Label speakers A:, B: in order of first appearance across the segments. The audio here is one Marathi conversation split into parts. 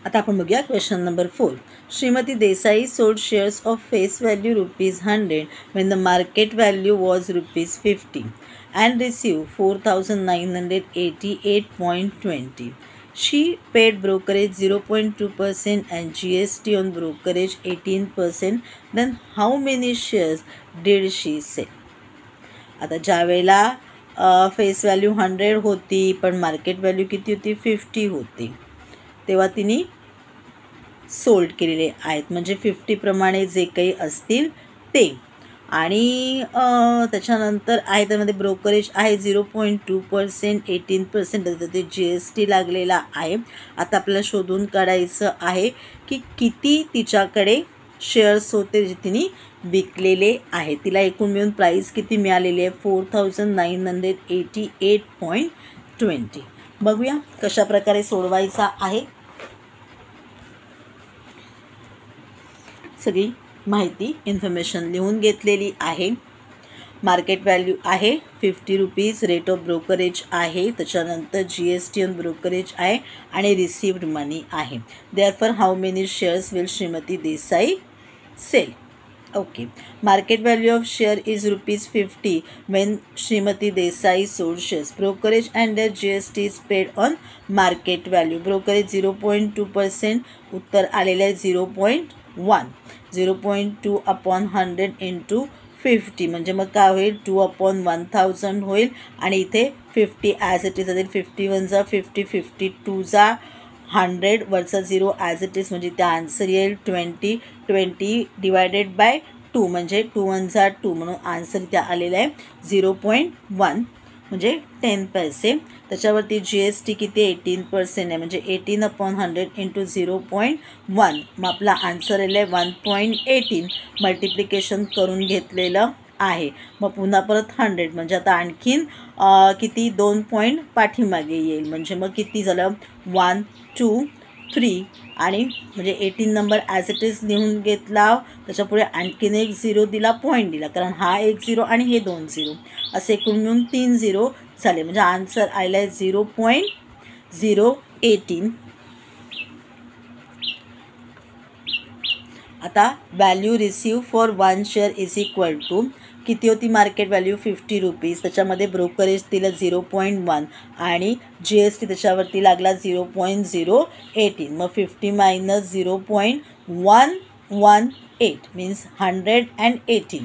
A: आता आपण बघूया question number 4. Shrimati Desai sold shares of face value ₹100 when the market value was ₹50 and received 4,988.20. She paid brokerage 0.2% and GST on brokerage 18%. Then how many shares did she sell? आता ज्या वेळेला फेस व्हॅल्यू 100 होती पण मार्केट व्हॅल्यू किती होती 50 होती तेव्हा तिने सोल्ड केलेले आहेत, म्हणजे 50 प्रमाणे जे काही असतील ते. आणि त्याच्यानंतर आहे त्यामध्ये ब्रोकरेज आहे 0.2%, 18% ते GST लागलेला आहे. आता आपल्याला शोधून काढायचं आहे की किती तिच्याकडे शेअर्स होते जे तिने विकलेले आहे. तिला एकूण मिळून प्राईस किती मिळालेली आहे 4,988.20. बघूया कशा प्रकारे सोडवायचा आहे. सगळी माहिती इन्फॉर्मेशन लिहून घेतलेली आहे. मार्केट व्हॅल्यू आहे ₹50, रेट ऑफ ब्रोकरेज आहे, त्याच्यानंतर GST ऑन ब्रोकरेज आहे आणि रिसिव्ड मनी आहे. Therefore how many shares will Shrimati Desai sell? Okay. Market value of share is ₹50 when Shrimati Desai sold shares. Brokerage and their GST is paid on market value. Brokerage 0.2%, उत्तर आलेले आहे 0.1. 0.2 upon 100 into 50 म्हणजे मग काय होईल 2 upon 1000 होईल. आणि इथे 50 ॲज इट इज असेल. 51 जा 50, 52 जा 100, वरचा 0 ॲज इट इज म्हणजे त्या आन्सर येईल 20. 20 डिवायडेड बाय 2 म्हणजे 2 1 जा 2 म्हणून आन्सर इथे आलेला आहे 0.1 म्हणजे 10 पैसे. त्याच्यावरती GST किती 18% आहे म्हणजे 18 upon 100 into 0.1. मग आपला आन्सर आला आहे 1.18. मल्टिप्लिकेशन करून घेतलेलं आहे. मग पुन्हा परत 100 म्हणजे आता आणखीन किती 2 पॉईंट पाठीमागे येईल म्हणजे मग किती झालं 1 2 3 आणि म्हणजे 18 नंबर ॲज इट इज लिहून घेतला. त्याच्यापुढे आणखीन एक 0 दिला, पॉईंट दिला, कारण हा एक 0 आणि हे 2 0 असे एकूण मिळून 3 0 झाले म्हणजे आन्सर आला आहे 0.018. आता value receive for 1 share is equal to किती होती मार्केट व्हॅल्यू ₹50, त्याच्यामध्ये ब्रोकरेज दिलं 0.1 आणि GST त्याच्यावरती लागला 0.018. मग 50 मायनस 0.118 मीन्स 118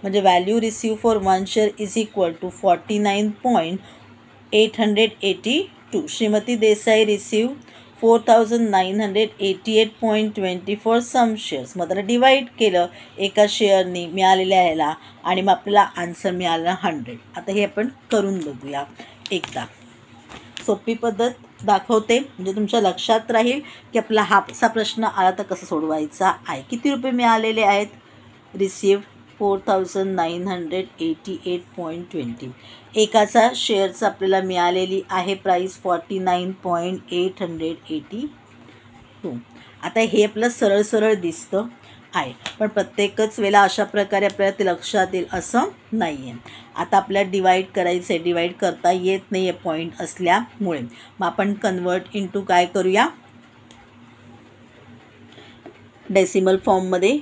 A: म्हणजे value receive for 1 share is equal to 49.882. Shrimati Desai receive 4,988.20 for some shares. मग त्याला डिवाईड केलं एका शेअरनी मिळालेल्या ह्याला आणि मग आपल्याला आन्सर मिळाला 100. आता हे आपण करून बघूया एकदा. सोपी पद्धत दाखवते म्हणजे तुमच्या लक्षात राहील की आपला हा असा प्रश्न आला तर कसं सोडवायचा आहे. किती रुपये मिळालेले आहेत रिसिव्ड 4,988.20. एकाचा शेअरचा आपल्याला मिळालेली आहे प्राईस 49.882. आता हे आपलं सरळ सरळ दिसतं आहे पण प्रत्येकच वेळेला अशा प्रकारे आपल्याला ते लक्षात येईल असं नाही आहे. आता आपल्याला डिवाईड करायचं आहे, डिवाईड करता येत नाही आहे पॉईंट असल्यामुळे. मग आपण कन्वर्ट इंटू काय करूया डेसिमल फॉर्ममध्ये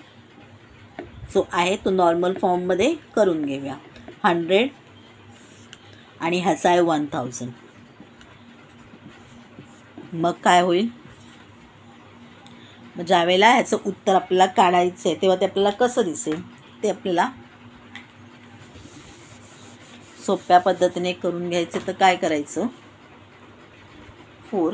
A: जो आहे तो नॉर्मल फॉर्ममध्ये करून घेऊया. 100 आणि ह्याचा आहे 1000. मग काय होईल मग ज्या वेळेला ह्याचं उत्तर आपल्याला काढायचं आहे तेव्हा ते आपल्याला कसं दिसेल ते आपल्याला सोप्या पद्धतीने करून घ्यायचं. तर काय करायचं 4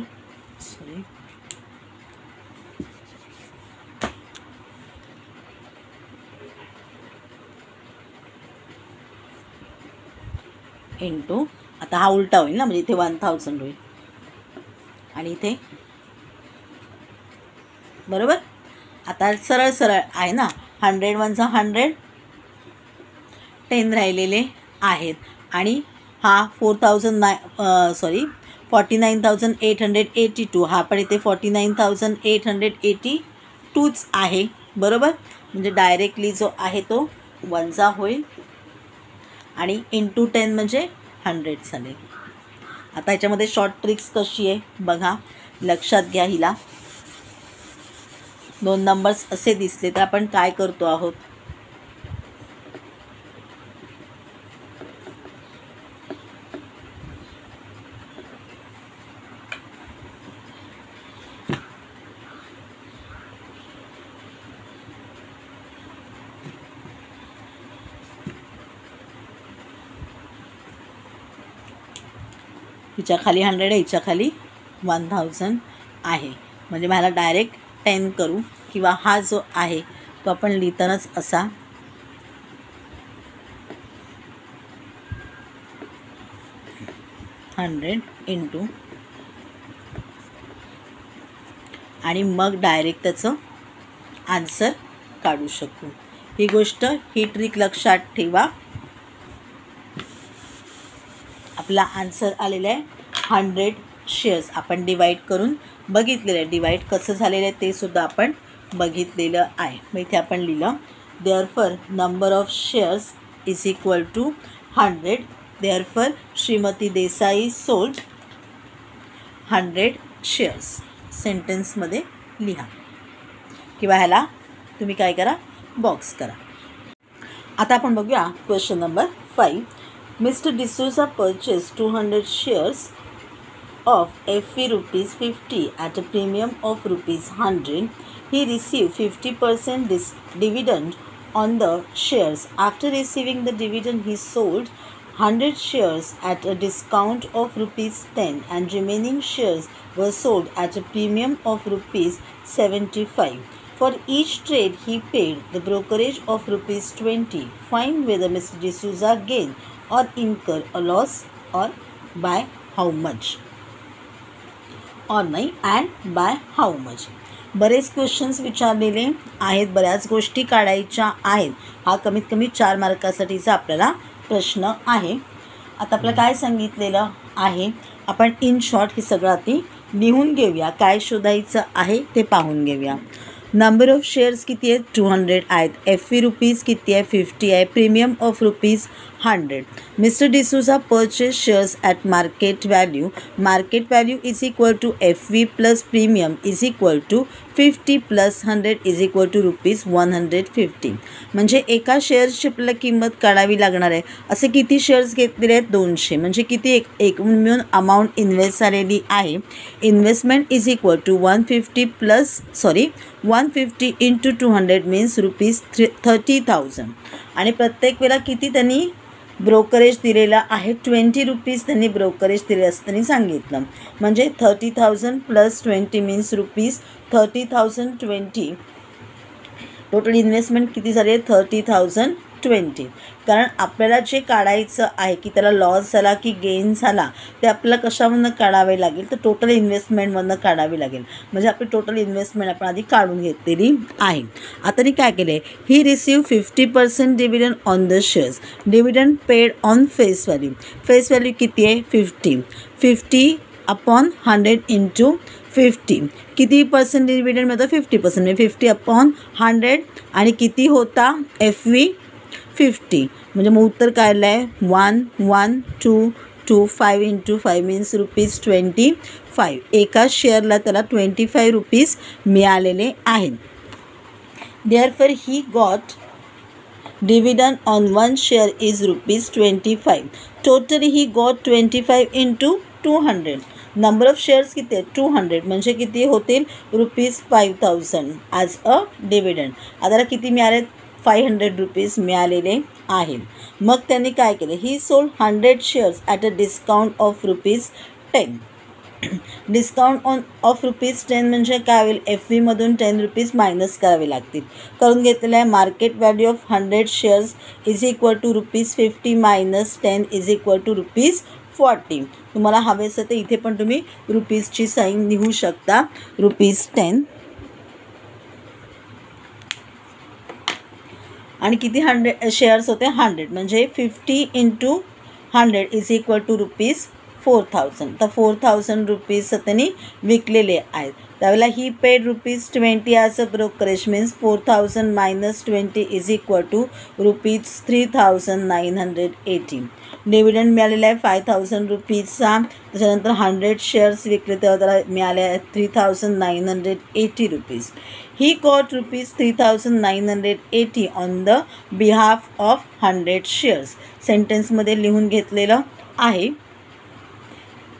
A: इंटू आता हा उलटा होईल ना म्हणजे इथे 1000 होईल आणि इथे बरोबर. आता सरळ सरळ आहे ना 100 1 100 10 राहिलेले आहेत आणि हा 49,882 हा पण इथे 49,882च आहे बरोबर. म्हणजे डायरेक्टली जो आहे तो 1 होईल आणि इंटू 10 म्हणजे 100 झाले. आता ह्याच्यामध्ये शॉर्ट ट्रिक्स कशी आहे बघा, लक्षात घ्या हिला. 2 नंबर्स असे दिसले तर आपण काय करतो आहोत? हिच्या खाली 100 आहे, हिच्या खाली 1000 आहे. म्हणजे मला डायरेक्ट 10 करू किंवा हा जो आहे तो आपण लिहितानाच असा 100 इंटू आणि मग डायरेक्ट त्याचं आन्सर काढू शकू. ही ट्रिक लक्षात ठेवा. आपला आन्सर आलेला आहे 100 शेअर्स. आपण डिवाईड करून बघितलेलं आहे. डिवाईड कसं झालेलं आहे ते सुद्धा आपण बघितलेलं आहे. मग इथे आपण लिहिलं therefore number of shares is equal to 100. Therefore Shrimati Desai sold 100 shares. सेंटेन्समध्ये लिहा किंवा ह्याला तुम्ही काय करा, बॉक्स करा. आता आपण बघूया question number 5. Mr. D'Souza purchased 200 shares of FV rupees 50 at a premium of rupees 100. He received 50% dividend on the shares. After receiving the dividend, he sold 100 shares at a discount of rupees 10 and remaining shares were sold at a premium of rupees 75. For each trade, he paid the brokerage of rupees 20. Find whether Mr. D'Souza gained or incur a loss or by how much. or नाही and by how much. बरेच क्वेश्चन्स विचारलेले आहेत, बऱ्याच गोष्टी काढायच्या आहेत. हा कमीत कमी 4 मार्कासाठीचा आपल्याला प्रश्न आहे. आता आपलं काय सांगितलेलं आहे, आपण इन शॉर्ट हे सगळं आधी लिहून घेऊया. काय शोधायचं आहे ते पाहून घेऊया. नंबर ऑफ शेअर्स किती आहेत, 200 आहेत. FV रुपीज किती आहे, 50 आहे. Premium of rupees 100. Mister D'Souza purchase shares at market value. Market value is equal to FV plus premium is equal to 50 plus 100 is equal to rupees 150. म्हणजे एका शेअर्सची आपल्याला किंमत काढावी लागणार आहे. असे किती शेअर्स घेतलेले आहेत, 200. म्हणजे किती एकूण मिळून अमाऊंट इन्व्हेस्ट झालेली आहे. Investment is equal to 150 into 200 means rupees 30,000. आणि प्रत्येक वेळेला किती त्यांनी ब्रोकरेज दिलेला आहे, 20 रुपीज त्यांनी ब्रोकरेज दिले असं त्यांनी सांगितलं. म्हणजे 30,000 plus 20 means rupees 30,020. Total investment किती झाली आहे, 30,020. कारण आपल्याला जे काढायचं आहे की त्याला लॉस झाला की गेन झाला ते आपल्याला कशामधनं काढावे लागेल, तर टोटल इन्व्हेस्टमेंटमधनं काढावी लागेल. म्हणजे आपली टोटल इन्व्हेस्टमेंट आपण आधी काढून घेतलेली आहे. आता मी काय केलं आहे, he receive 50% dividend on the shares. Dividend paid on face value. Face value किती आहे, 50 अपॉन 100 इंटू 50. किती पर्सेंट डिव्हिडंड मिळतं, 50%. म्हणजे 50 अपॉन 100 आणि किती होता FV 50. म्हणजे मग उत्तर काय आलं आहे, 1125 इंटू 5 मीन्स रुपीज 25. एका शेअरला त्याला 25 रुपीज मिळालेले आहेत. Therefore he got dividend on 1 share is rupees 25. Totally he got 25 into 200. Number of shares किती आहेत, 200. म्हणजे किती होतील, रुपीज 5000 ॲज अ डिव्हिडंड. आता किती मिळाले, 500 रुपीज मिळालेले आहेत. मग त्यांनी काय केलं, ही sold 100 shares at a discount of rupees 10. Discount of rupees 10 म्हणजे काय होईल, FVमधून 10 रुपीज मायनस करावे लागतील. करून घेतलेलं आहे. Market value of 100 shares is equal to rupees 50 minus 10 is equal to rupees 40. तुम्हाला हवे असेल तर इथे पण तुम्ही रुपीजची साईन लिहू शकता, रुपीज 10. आणि किती 100 शेअर्स होते, 100. म्हणजे 50 into 100 is equal to rupees 4000. तर 4000 रुपीज त्यांनी विकलेले आहेत. त्यावेळेला he paid ₹20 as a brokerage means 4000 minus 20 is equal to ₹3980. Dividend मिळालेला आहे ₹5000चा. त्याच्यानंतर 100 शेअर्स विकले तेव्हा त्याला मिळाले आहेत ₹3980. He got ₹3980 on the behalf of 100 shares. सेंटेन्समध्ये लिहून घेतलेलं आहे.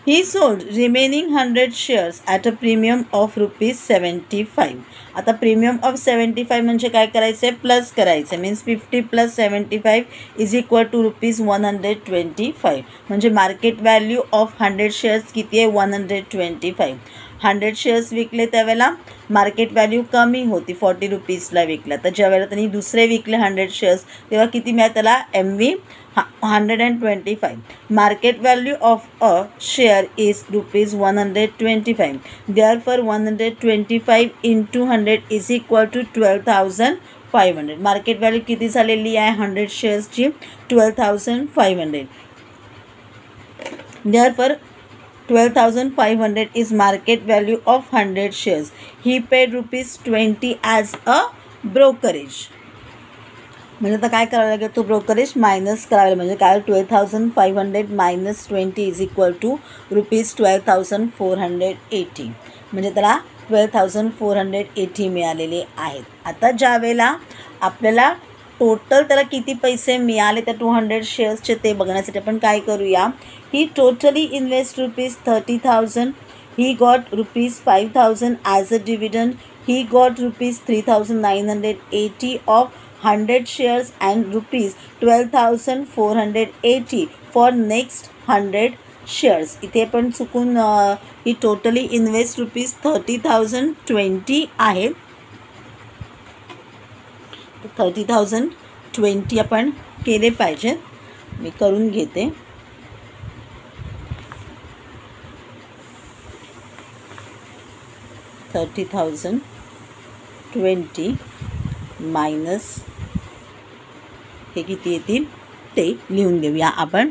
A: He sold remaining 100 shares at a premium of ₹75. आता प्रीमियम ऑफ 75 म्हणजे काय करायचं आहे, प्लस करायचं आहे. Means 50 + 75 is equal to ₹125. म्हणजे मार्केट व्हॅल्यू ऑफ 100 शेअर्स किती आहे, 125. 100 शेअर्स विकले त्यावेळेला मार्केट व्हॅल्यू कमी होती, ₹40ला विकला. तर ज्यावेळेला त्यांनी दुसरे विकले 100 शेअर्स तेव्हा किती मिळाले त्याला, MV 125. Market value of a share is ₹125. Therefore 125 × 100 is equal to 12,500. Market value किती झालेली आहे 100 शेअर्सची, 12,500. Therefore 12,500 is market value of 100 shares. He paid ₹20 as a brokerage. म्हणजे आता काय करावं लागेल, तो ब्रोकरेज मायनस करायला. म्हणजे काय, 12,500 मायनस 20 इज इक्वल टू ₹12,480. म्हणजे त्याला 12,480 मिळालेले आहेत. आता ज्यावेळेला आपल्याला टोटल त्याला किती पैसे मिळाले त्या 200 शेअर्सचे ते बघण्यासाठी आपण काय करूया, he totally invest ₹30,000. He got ₹5,000 as a dividend. He got ₹3,980 of 100 shares and ₹12,480 for next 100 shares. इथे पण चुकून ही टोटली इन्व्हेस्ट ₹30,020 आहे. 30,020 आपण केले पाहिजेत. मी करून घेते. $30,020 मायनस हे किती येतील ते लिहून घेऊया आपण.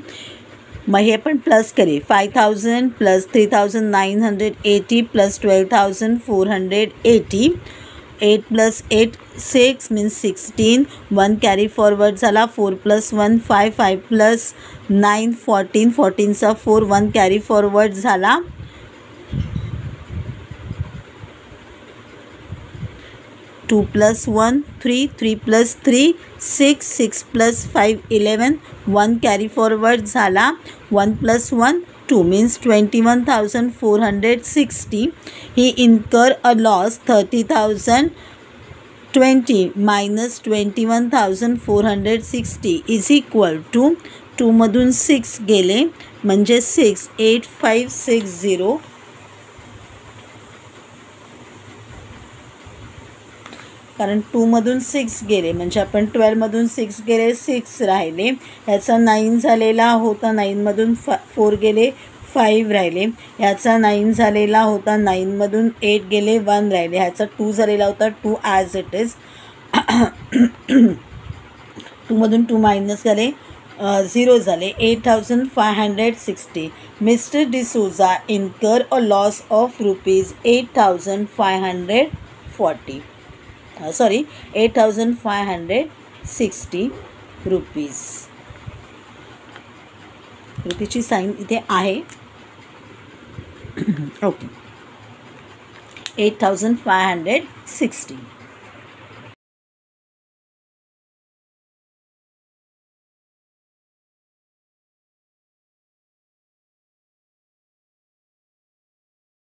A: मग हे पण प्लस करू. 5,000 + 3,980 + 12,480. 8 + 8 6 मीन्स 16. 1 कॅरी फॉरवर्ड झाला. 4 + 1 5 5 + 9 14. 14चा 4 1 कॅरी फॉरवर्ड झाला. 2 + 1 3 3 + 3 6 6 + 5 11. 1 कॅरी फॉरवर्ड झाला. 1 + 1 2 means 21,460. He incur a loss 30,020 minus 21,460 is equal to 2मधून 6 गेले म्हणजे 68560. कारण 2मधून 6 गेले म्हणजे आपण 12मधून 6 गेले 6 राहिले. ह्याचा 9 झालेला होता. 9मधून 4 गेले 5 राहिले. ह्याचा 9 झालेला होता. 9मधून 8 गेले 1 राहिले. ह्याचा 2 झालेला होता 2 ॲज इट इज. 2मधून 2 मायनस झाले 0 झाले. 8,560. Mister D'Souza incur a loss of ₹8,540. 8,560 rupees. रुपीची साईन इथे आहे. ओके. 8,560.